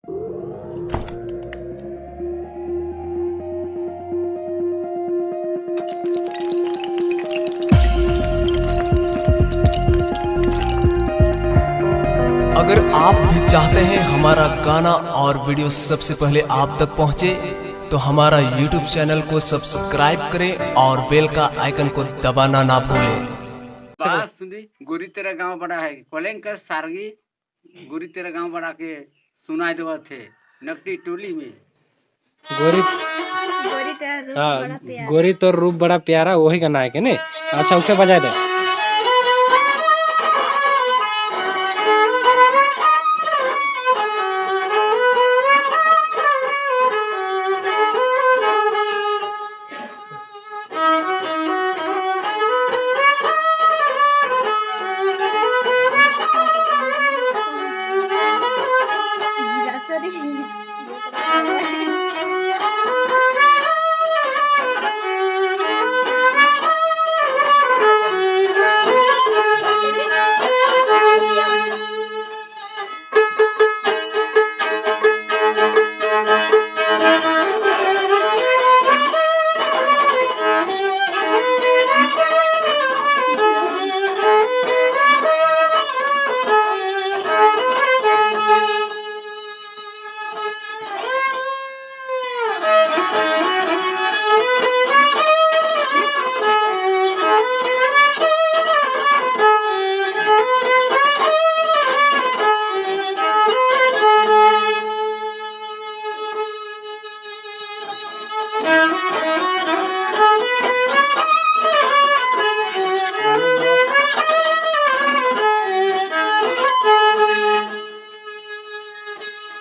अगर आप भी चाहते हैं हमारा गाना और वीडियो सबसे पहले आप तक पहुंचे, तो हमारा YouTube चैनल को सब्सक्राइब करें और बेल का आइकन को दबाना ना भूलें। बात सुनी गुरी तेरा गांव बड़ा है कोलेंकर सारगी गुरी तेरा गांव बड़ा के सुनाई देवा थे नकटी टोली में गोरी गोरी तेरा रूप हाँ बड़ा प्यारा। गोरी तो रूप बड़ा प्यारा, वही गाना है के नहीं। अच्छा उसे बजा दे।